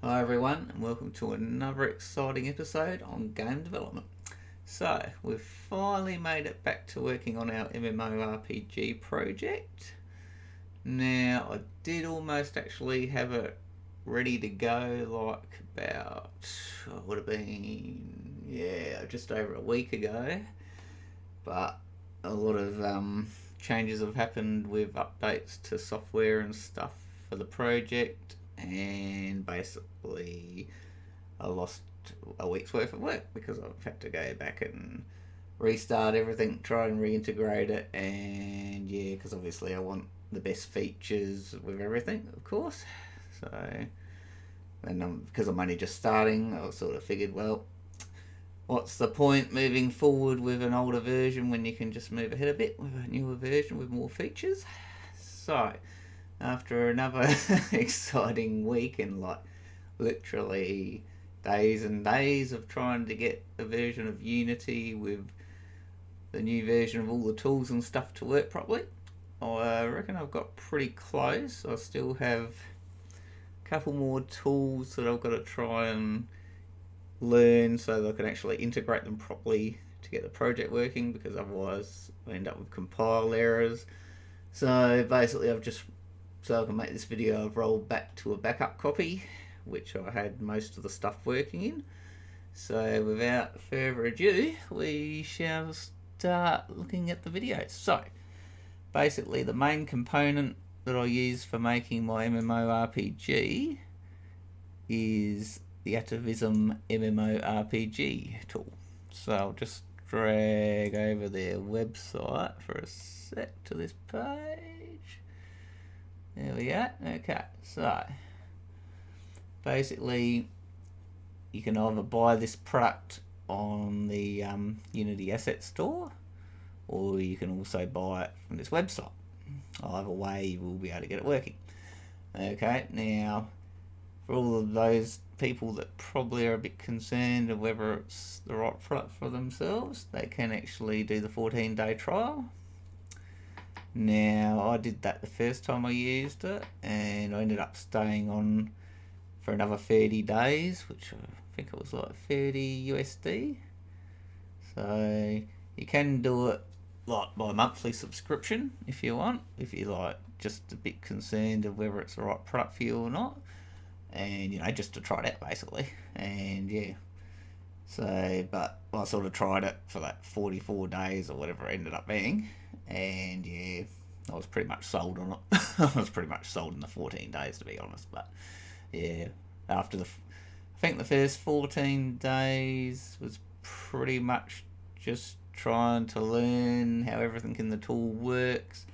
Hi everyone, and welcome to another exciting episode on game development. So, we've finally made it back to working on our MMORPG project. Now, I did almost actually have it ready to go like about, it would have been, just over a week ago. But a lot of changes have happened with updates to software and stuff for the project, and basically I lost a week's worth of work because I've had to go back and restart everything, try and reintegrate it, and because obviously I want the best features with everything, of course. So, and because I'm only just starting, I sort of figured, well, what's the point moving forward with an older version when you can just move ahead a bit with a newer version with more features? So, after another exciting week and like literally days and days of trying to get a version of Unity with the new version of all the tools and stuff to work properly, I reckon I've got pretty close. I still have a couple more tools that I've got to try and learn so that I can actually integrate them properly to get the project working, because otherwise I end up with compile errors. So basically so I can make this video, I've rolled back to a backup copy which I had most of the stuff working in. So without further ado, we shall start looking at the video. So basically the main component that I use for making my MMORPG is the Atavism MMORPG tool. So I'll just drag over their website for a sec to this page. There we go. Okay, so basically you can either buy this product on the Unity Asset Store, or you can also buy it from this website. Either way, you will be able to get it working. Okay, now for all of those people that probably are a bit concerned of whether it's the right product for themselves, they can actually do the 14-day trial. Now, I did that the first time I used it, and I ended up staying on for another 30 days, which I think it was like 30 USD. So you can do it like by monthly subscription if you want, if you're like just a bit concerned of whether it's the right product for you or not, and just to try it out basically. And so but I sort of tried it for like 44 days or whatever it ended up being, and I was pretty much sold on it. I was pretty much sold in the 14 days, to be honest. But after I think the first 14 days was pretty much just trying to learn how everything in the tool works,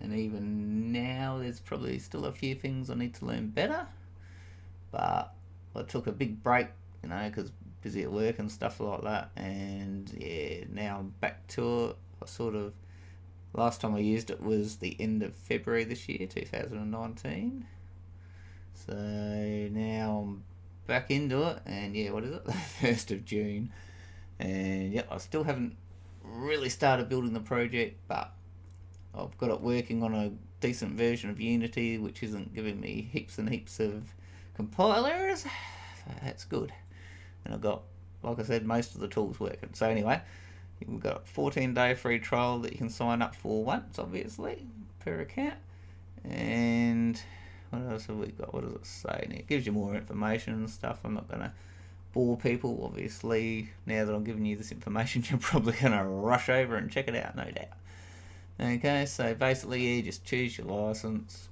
and even now there's probably still a few things I need to learn better. But I took a big break, because busy at work and stuff like that, and now I'm back to it. Last time I used it was the end of February this year, 2019. So now I'm back into it, and what is it, the 1st of June, and I still haven't really started building the project, but I've got it working on a decent version of Unity, which isn't giving me heaps and heaps of compile errors, so that's good. And I've got, like I said, most of the tools working. So anyway, we've got a 14-day free trial that you can sign up for once, obviously, per account. And what else have we got? What does it say? And it gives you more information and stuff. I'm not going to bore people, obviously. Now that I'm giving you this information, you're probably going to rush over and check it out, no doubt. Okay, so basically you just choose your license,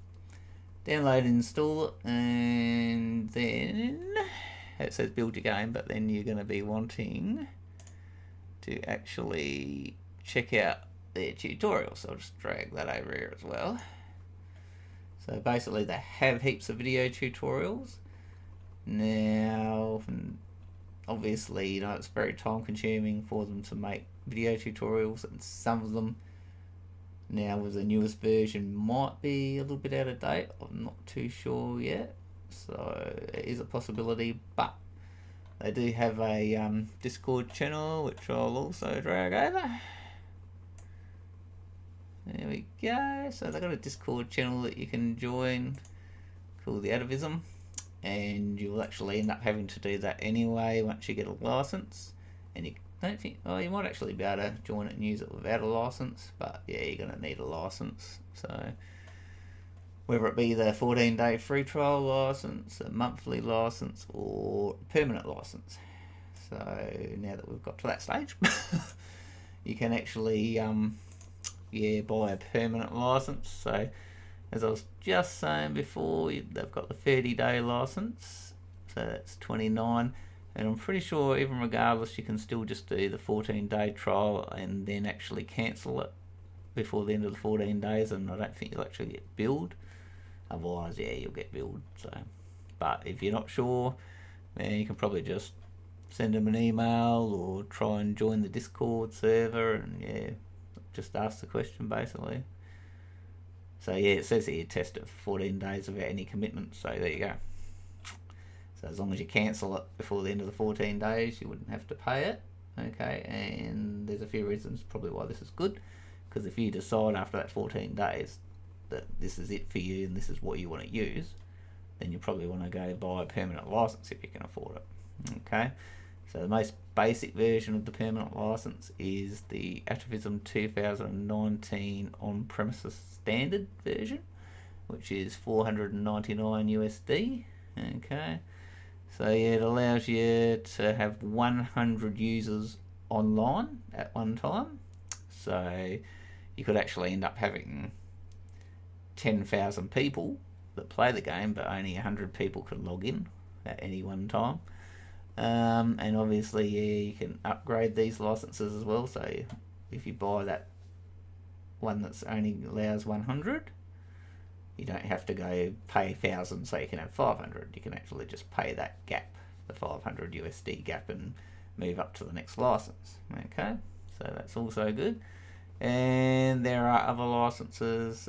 download and install it, and then it says build your game, but then you're going to be wanting to actually check out their tutorial. So I'll just drag that over here as well. So basically they have heaps of video tutorials. Now, obviously, it's very time consuming for them to make video tutorials, and some of them now with the newest version might be a little bit out of date. I'm not too sure yet. So it is a possibility, but they do have a Discord channel, which I'll also drag over. There we go. So they've got a Discord channel that you can join called the Atavism, and you'll actually end up having to do that anyway once you get a license. And you don't think, oh, you might actually be able to join it and use it without a license, but yeah, you're going to need a license. So whether it be the 14-day free trial license, a monthly license, or permanent license. So now that we've got to that stage, you can actually buy a permanent license. So as I was just saying before, they've got the 30-day license, so that's 29, and I'm pretty sure even regardless you can still just do the 14-day trial and then actually cancel it before the end of the 14 days, and I don't think you'll actually get billed. Otherwise, yeah, you'll get billed. So, but if you're not sure, then you can probably just send them an email or try and join the Discord server, and yeah, just ask the question basically. So yeah, it says that you test it for 14 days without any commitment. So there you go. So as long as you cancel it before the end of the 14 days, you wouldn't have to pay it. Okay, and there's a few reasons probably why this is good. Because if you decide after that 14 days that this is it for you and this is what you want to use, then you probably want to go buy a permanent license if you can afford it. Okay, so the most basic version of the permanent license is the Atavism 2019 on-premises standard version, which is $499 USD. Okay, so yeah, it allows you to have 100 users online at one time. So you could actually end up having 10,000 people that play the game, but only 100 people can log in at any one time. And obviously, yeah, you can upgrade these licenses as well. So if you buy that one that's only allows 100, you don't have to go pay 1,000 so you can have 500. You can actually just pay that gap, the 500 USD gap, and move up to the next license. Okay, so that's also good. And there are other licenses.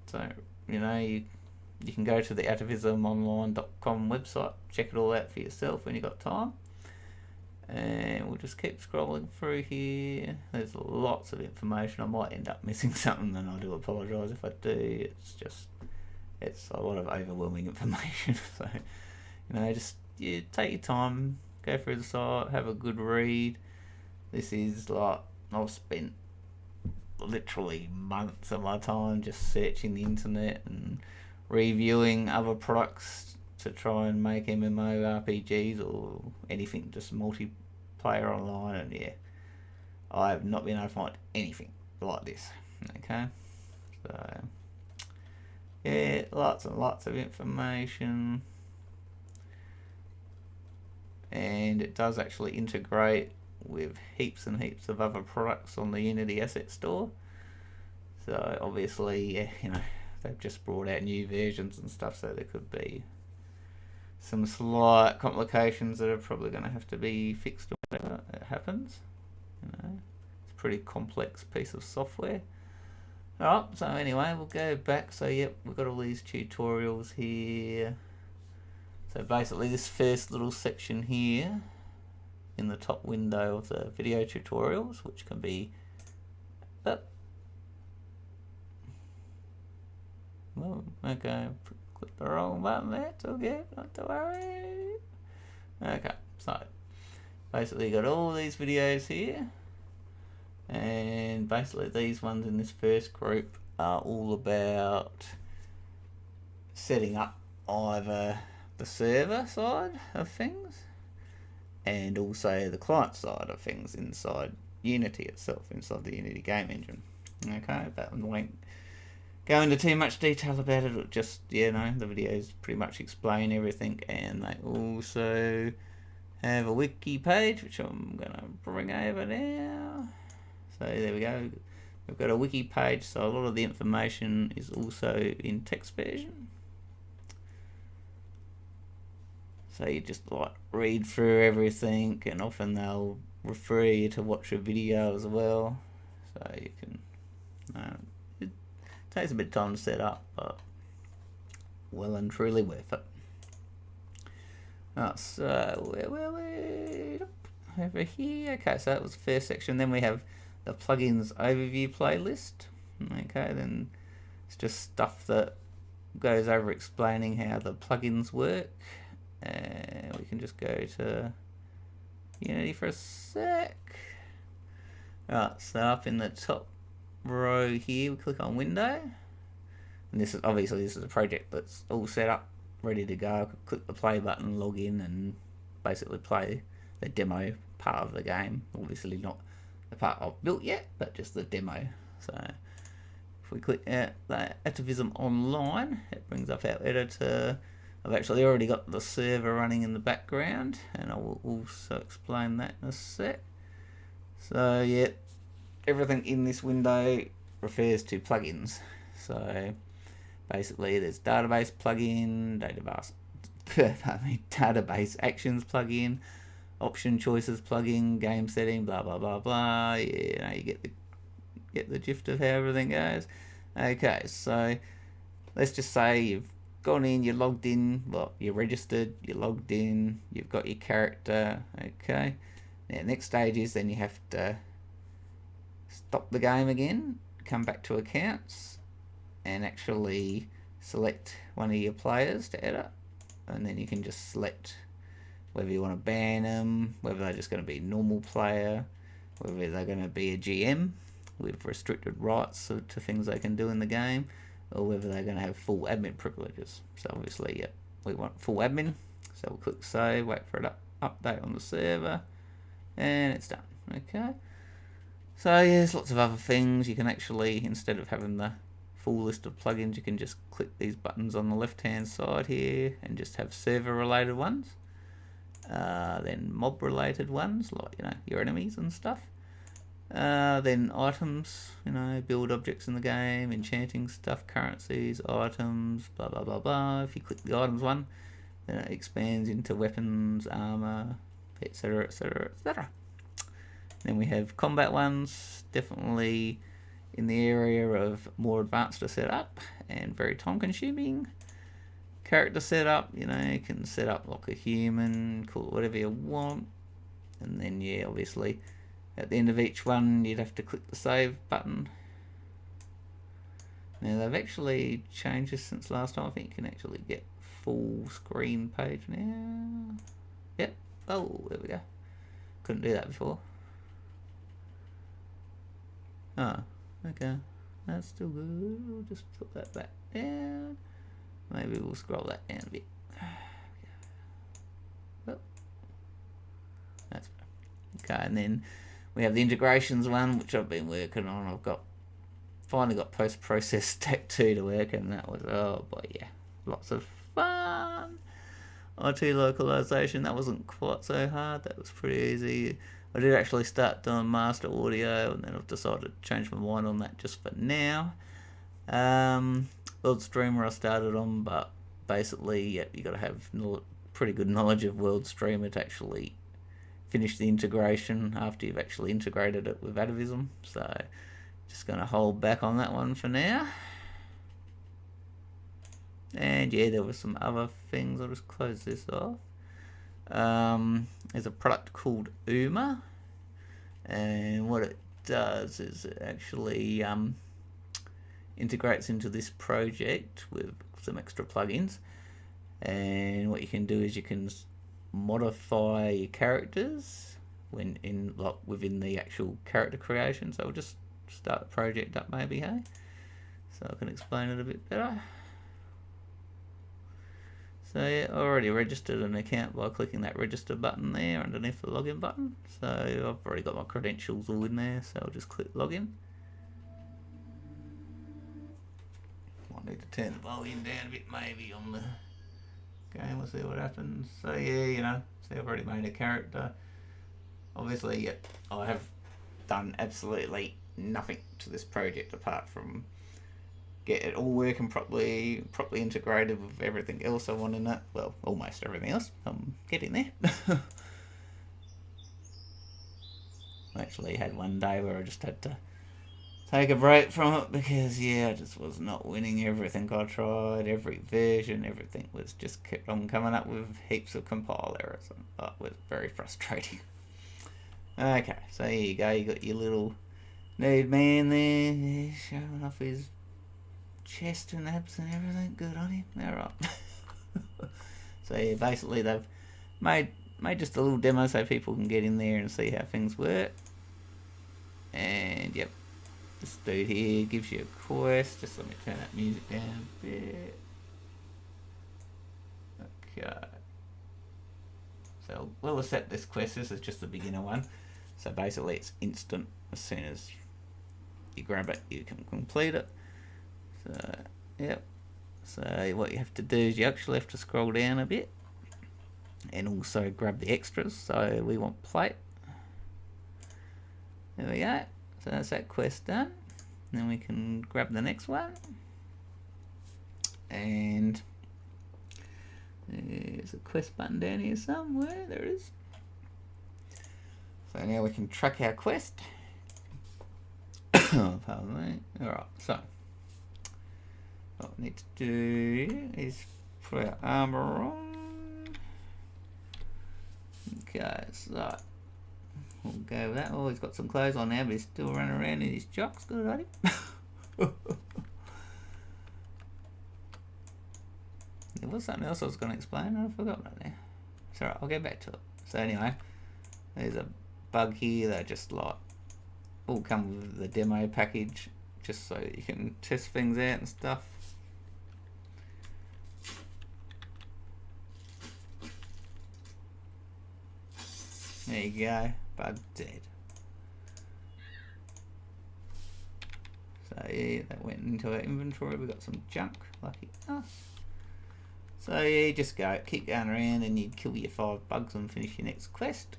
So you can go to the atavismonline.com website, check it all out for yourself when you got time. And we'll just keep scrolling through here. There's lots of information. I might end up missing something, and I do apologise if I do. It's a lot of overwhelming information. So just take your time, go through the site, have a good read. This is like, I've spent literally months of my time just searching the internet and reviewing other products to try and make MMORPGs or anything just multiplayer online, and yeah, I have not been able to find anything like this. Okay, so yeah, lots and lots of information, and it does actually integrate with heaps and heaps of other products on the Unity Asset Store. So obviously, yeah, they've just brought out new versions and stuff, so there could be some slight complications that are probably going to have to be fixed whenever it happens. It's a pretty complex piece of software. Alright, so anyway, we'll go back. So yep, we've got all these tutorials here. So basically this first little section here in the top window of the video tutorials, which can be okay, click the wrong button there, it's all good, not to worry. Okay, so basically you got all these videos here, and basically these ones in this first group are all about setting up either the server side of things and also the client side of things inside Unity itself, inside the Unity game engine. Okay, but I won't go into too much detail about it. It'll just, the videos pretty much explain everything, and they also have a wiki page, which I'm going to bring over now. So there we go. We've got a wiki page, so a lot of the information is also in text version. So you just read through everything, and often they'll refer you to watch a video as well. So you can, it takes a bit of time to set up, but well and truly worth it. So where were we? Over here. Okay, so that was the first section. Then we have the plugins overview playlist. Okay, then it's just stuff that goes over explaining how the plugins work. and we can just go to Unity for a sec. Alright, so up in the top row here, we click on Window, and this is obviously this is a project that's all set up, ready to go. Click the play button, log in, and basically play the demo part of the game. Obviously not the part I've built yet, but just the demo. So if we click the Atavism Online, it brings up our editor. I've actually already got the server running in the background, and I will also explain that in a sec. So yeah, everything in this window refers to plugins. So basically there's database plugin, database actions plugin, option choices plugin, game setting, blah blah blah blah. Yeah, you get the gist of how everything goes. Okay, so let's just say you've gone in, you're logged in, well, you're registered, you're logged in, you've got your character. Okay, now next stage is then you have to stop the game again, come back to accounts, and actually select one of your players to edit, and then you can just select whether you want to ban them, whether they're just going to be normal player, whether they're going to be a GM with restricted rights to things they can do in the game, or whether they're going to have full admin privileges. So obviously, yeah, we want full admin, so we'll click save, wait for it to update on the server, and it's done. Okay, so yeah, there's lots of other things. You can actually, instead of having the full list of plugins, you can just click these buttons on the left hand side here and just have server related ones, then mob related ones like your enemies and stuff, then items, build objects in the game, enchanting stuff, currencies, items, blah blah blah blah. If you click the items one, then it expands into weapons, armor, etc etc etc. Then we have combat ones, definitely in the area of more advanced to set up and very time consuming. Character setup, you can set up like a human, call it whatever you want, and then yeah, obviously at the end of each one you'd have to click the save button. Now they've actually changed this since last time. I think you can actually get full screen page now. Yep. Oh, there we go. Couldn't do that before. Oh, okay. That's still good. We'll just put that back down. Maybe we'll scroll that down a bit. Well, that's better. Okay, and then we have the integrations one, which I've been working on. I've finally got post-process step 2 to work, and that was, oh boy, yeah, lots of fun. IT localization, that wasn't quite so hard. That was pretty easy. I did actually start doing master audio, and then I've decided to change my mind on that just for now. World Streamer I started on, but basically, yeah, you got to have pretty good knowledge of World Streamer to actually finish the integration after you've actually integrated it with Atavism. So, just going to hold back on that one for now. And yeah, there were some other things. I'll just close this off. There's a product called Uma, and what it does is it actually integrates into this project with some extra plugins, and what you can do is you can modify your characters when within the actual character creation. So I'll just start the project up maybe, hey, so I can explain it a bit better. So yeah, I already registered an account by clicking that register button there underneath the login button. So I've already got my credentials all in there, so I'll just click login. Might need to turn the volume down a bit maybe on the game, we'll see what happens. So yeah, see I've already made a character. Obviously, yeah, I have done absolutely nothing to this project apart from get it all working properly integrated with everything else I want in it. Well, almost everything else. I'm getting there. I actually had one day where I just had to take a break from it because, yeah, I just was not winning everything I tried. Every version, everything was just kept on coming up with heaps of compile errors. And that was very frustrating. Okay, so here you go. You got your little nude man there showing off his chest and abs and everything. Good on him. Alright. So yeah, basically they've made just a little demo so people can get in there and see how things work. And yep, this dude here gives you a quest. Just let me turn that music down a bit. Okay. So we'll accept this quest. This is just the beginner one. So basically it's instant. As soon as you grab it, you can complete it. So, yep. So what you have to do is you actually have to scroll down a bit. And also grab the extras. So we want plate. There we go. So that's that quest done. Then we can grab the next one. And there's a quest button down here somewhere. There it is. So now we can track our quest. Pardon me. Alright, so what we need to do is put our armor on. Okay, so we'll go with that. Oh, he's got some clothes on now, but he's still running around in his jocks. Good on him. There was something else I was going to explain. I forgot right now. It's alright, I'll get back to it. So anyway, there's a bug here that just like all come with the demo package, just so you can test things out and stuff. There you go, bug dead. So yeah, that went into our inventory. We got some junk, lucky us. So yeah, just keep going around and you kill your 5 bugs and finish your next quest.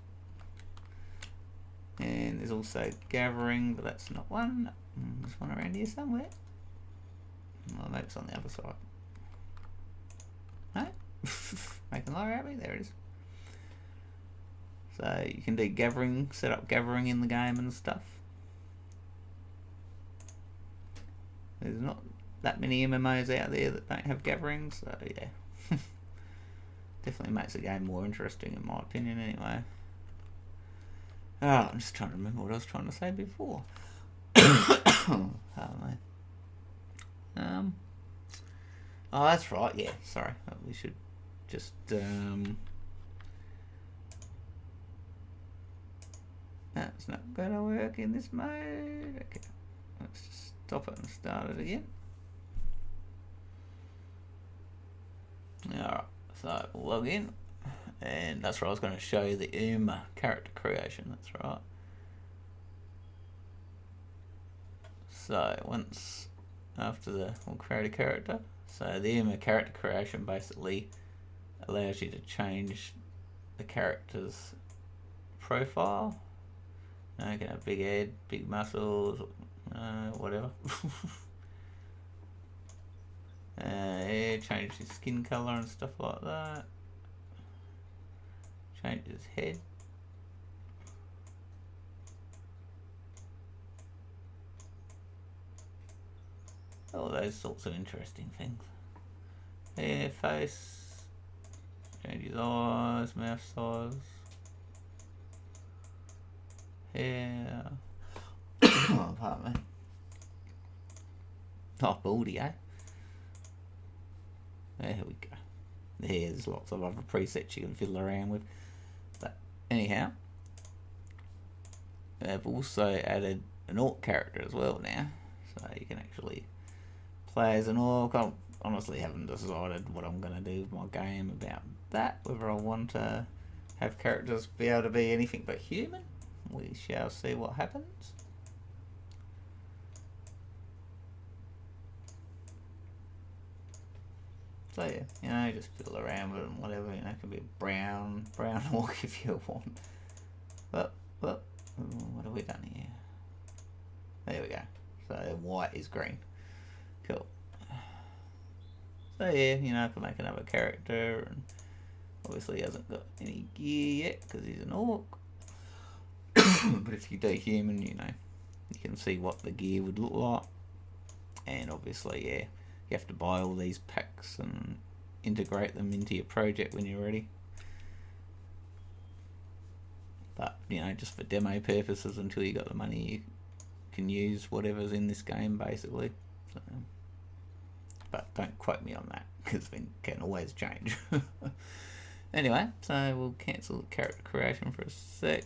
And there's also gathering, but that's not one. There's one around here somewhere. Oh, maybe it's on the other side. No? Making a liar out of me? There it is. So you can do gathering, set up gathering in the game and stuff. There's not that many MMOs out there that don't have gathering, so yeah. Definitely makes the game more interesting in my opinion anyway. Oh, I'm just trying to remember what I was trying to say before. Oh, that's right, yeah, sorry. We should just that's not gonna work in this mode. Okay, let's just stop it and start it again. Alright, so we'll log in. And that's where I was going to show you the character creation, that's right. So once after we'll create a character. So the character creation basically allows you to change the character's profile. You can have big head, big muscles, whatever. Yeah, change his skin color and stuff like that. Change his head. All those sorts of interesting things. Hair, face, change his eyes, mouth size, hair. Oh, pardon me. Oh, baldy, eh? There we go. There's lots of other presets you can fiddle around with. But anyhow, they've also added an orc character as well now. So you can actually play as an orc. I honestly haven't decided what I'm going to do with my game about that. Whether I want to have characters be able to be anything but human. We shall see what happens. So yeah, just fiddle around with it and whatever, it can be a brown orc if you want. But what have we done here? There we go. So white is green. Cool. So yeah, I can make another character, and obviously he hasn't got any gear yet because he's an orc. But if you do human, you can see what the gear would look like. And obviously, you have to buy all these packs and integrate them into your project when you're ready. But, just for demo purposes, until you got the money, you can use whatever's in this game, basically. So, but don't quote me on that. because things can always change. Anyway, so we'll cancel the character creation for a sec.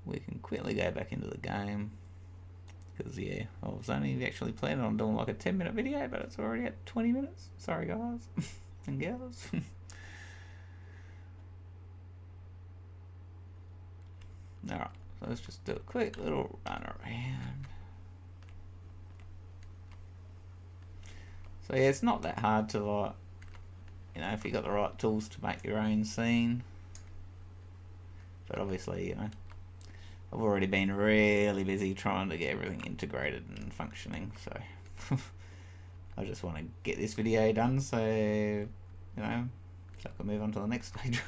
We can quickly go back into the game. Because, yeah, I was only actually planning on doing like a 10-minute video, but it's already at 20 minutes. Sorry, guys and girls. Alright, so let's just do a quick little run around. So, yeah, it's not that hard to, like, you know, if you've got the right tools to make your own scene. But obviously, you know, I've already been really busy trying to get everything integrated and functioning, so I just want to get this video done so, you know, so I can move on to the next stage.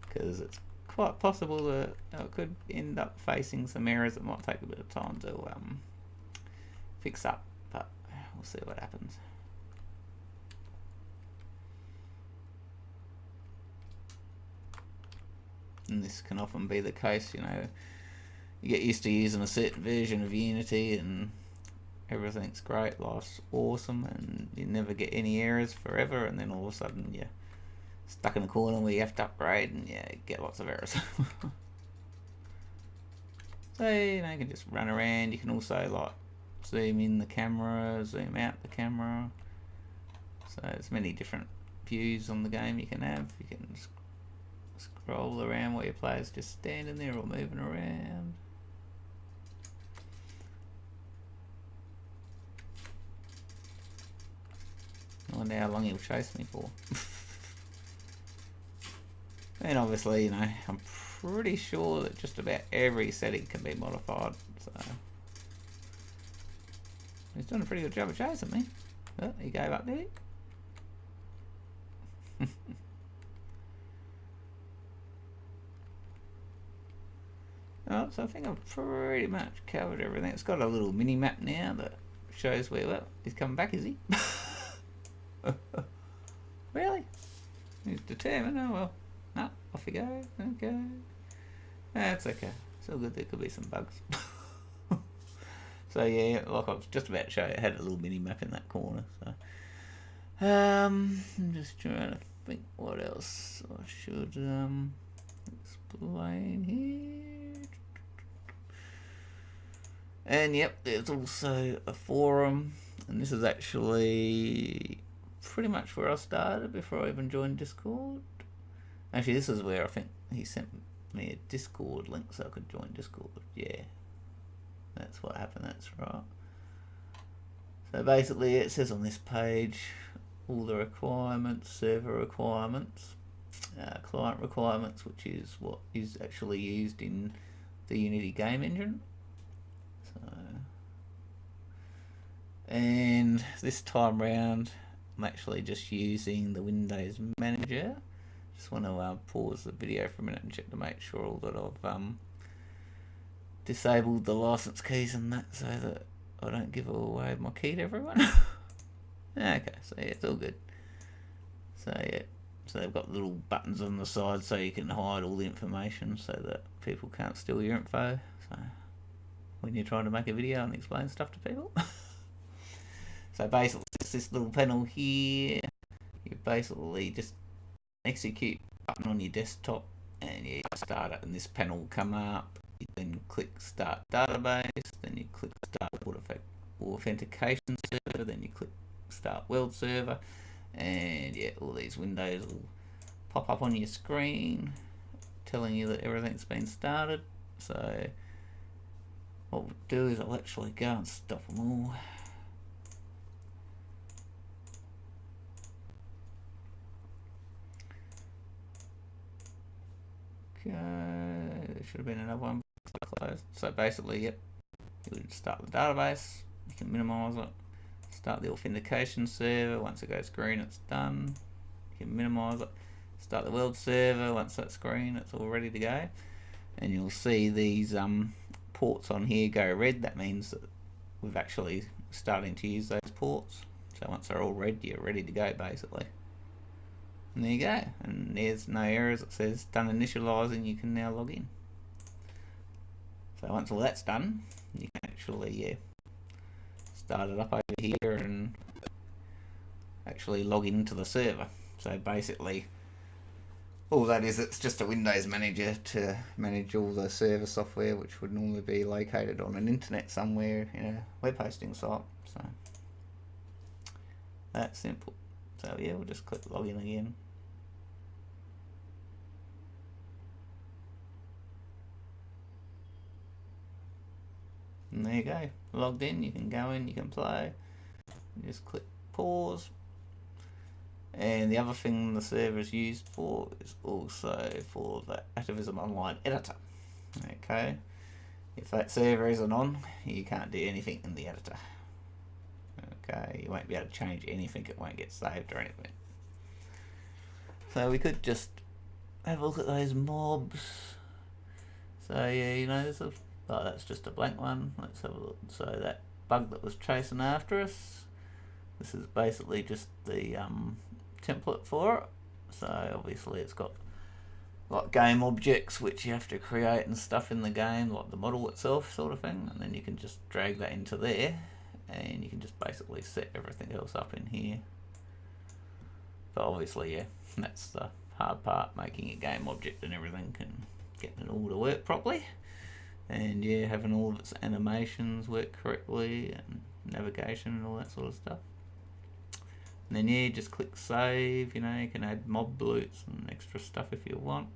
Because it's quite possible that I could end up facing some errors that might take a bit of time to fix up, but we'll see what happens. And this can often be the case, you know, you get used to using a certain version of Unity and everything's great, life's awesome, and you never get any errors forever, and then all of a sudden you're stuck in a corner where you have to upgrade and you get lots of errors. So, you know, you can just run around. You can also like zoom in the camera, zoom out the camera. So there's many different views on the game you can have. You can scroll around while your player's just standing there or moving around. I wonder how long he'll chase me for. And obviously, you know, I'm pretty sure that just about every setting can be modified. So he's doing a pretty good job of chasing me. Oh, he gave up there. Oh, so I think I've pretty much covered everything. It's got a little mini map now that shows where, well, he's coming back, is he? Really? He's determined. Oh well. No, off you go. Okay. That's okay. It's all good. There could be some bugs. So yeah, like I was just about to show you, I had a little mini map in that corner. So I'm just trying to think what else I should explain here. And yep, there's also a forum, and this is actually pretty much where I started before I even joined Discord. Actually, this is where I think he sent me a Discord link so I could join Discord. Yeah, that's what happened, that's right. So basically it says on this page all the requirements: server requirements, client requirements, which is what is actually used in the Unity game engine. So, and this time round I'm actually just using the Windows Manager. Just want to pause the video for a minute and check to make sure that I've disabled the license keys and that, so that I don't give away my key to everyone. Okay, so yeah, it's all good. So yeah, so they've got little buttons on the side so you can hide all the information so that people can't steal your info. So when you're trying to make a video and explain stuff to people. So basically it's this little panel here. You basically just execute button on your desktop and you start it, and this panel will come up. You then click start database, then you click start authentication server, then you click start world server, and yeah, all these windows will pop up on your screen telling you that everything's been started. So what we'll do is I'll actually go and stop them all. Okay, there should have been another one closed. So basically, yep, you would start the database, you can minimize it, start the authentication server. Once it goes green, it's done. You can minimize it, start the world server. Once that's green, it's all ready to go. And you'll see these ports on here go red. That means that we've actually starting to use those ports. So once they're all red, you're ready to go basically. And there you go, and there's no errors. It says done initializing, you can now log in. So once all that's done, you can actually start it up over here and actually log into the server. So basically, all that is, it's just a Windows manager to manage all the server software, which would normally be located on an internet somewhere in a web hosting site. So that's simple. So yeah, we'll just click login again. And there you go, logged in. You can go in, you can play. You just click pause. And the other thing the server is used for is also for the Atavism online editor. Okay, if that server isn't on, you can't do anything in the editor. Okay, you won't be able to change anything, it won't get saved or anything. So we could just have a look at those mobs. So yeah, you know, that's just a blank one. Let's have a look. So that bug that was chasing after us, this is basically just the template for it. So obviously it's got like game objects which you have to create and stuff in the game, like the model itself sort of thing, and then you can just drag that into there and you can just basically set everything else up in here. But obviously, yeah, that's the hard part, making a game object and everything and getting it all to work properly, and yeah, having all of its animations work correctly and navigation and all that sort of stuff. And then yeah, just click save. You know, you can add mob loots and extra stuff if you want.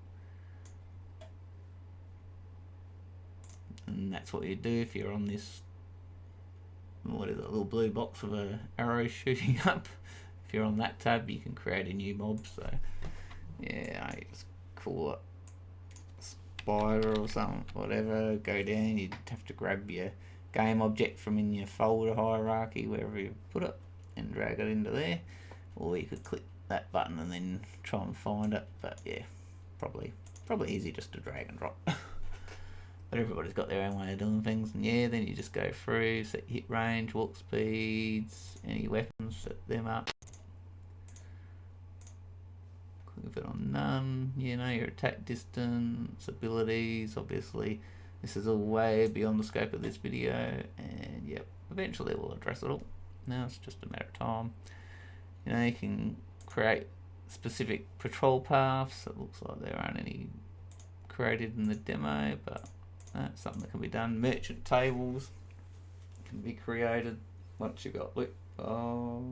And that's what you do if you're on this, what is it, little blue box with a arrow shooting up. If you're on that tab, you can create a new mob. So yeah, I just call it spider or something, whatever. Go down, you'd have to grab your game object from in your folder hierarchy, wherever you put it, and drag it into there. Or you could click that button and then try and find it. But yeah, probably easy just to drag and drop. But everybody's got their own way of doing things. And yeah, then you just go through, set hit range, walk speeds, any weapons, set them up. Click it on none. You know, your attack distance, abilities. Obviously, this is all way beyond the scope of this video. And yep, eventually we'll address it all. Now it's just a matter of time. You know, you can create specific patrol paths. It looks like there aren't any created in the demo, but that's something that can be done. Merchant tables can be created once you've got loot. Oh,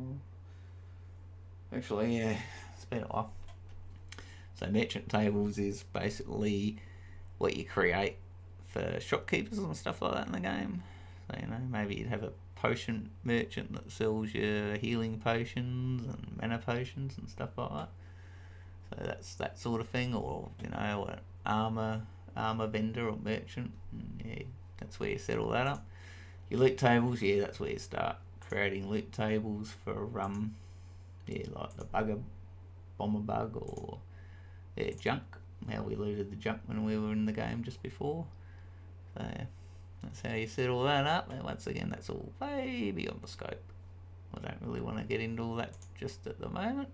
actually, yeah, it's been a while. So merchant tables is basically what you create for shopkeepers and stuff like that in the game. So, you know, maybe you'd have a potion merchant that sells your healing potions and mana potions and stuff like that. So that's that sort of thing. Or, you know, an armor vendor or merchant. And yeah, that's where you set all that up. Your loot tables, yeah, that's where you start creating loot tables for yeah, like the bomber bug, or yeah, junk. How we looted the junk when we were in the game just before. So yeah, that's how you set all that up. And once again, that's all way beyond the scope. I don't really want to get into all that just at the moment.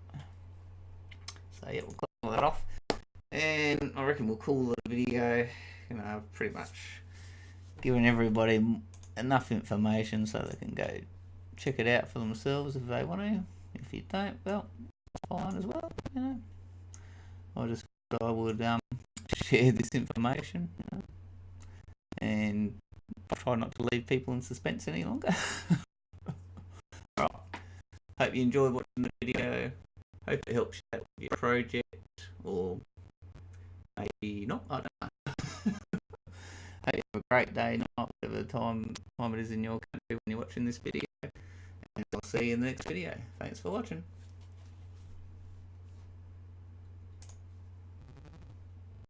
So yeah, we'll close that off. And I reckon we'll call the video. You know, I've pretty much given everybody enough information so they can go check it out for themselves if they want to. If you don't, well, that's fine as well. You know, I would share this information, you know, and try not to leave people in suspense any longer. Right. Hope you enjoyed watching the video. Hope it helps you out with your project, or maybe not. I don't know. Hope you have a great day, night, whatever time it is in your country when you're watching this video. And I'll see you in the next video. Thanks for watching.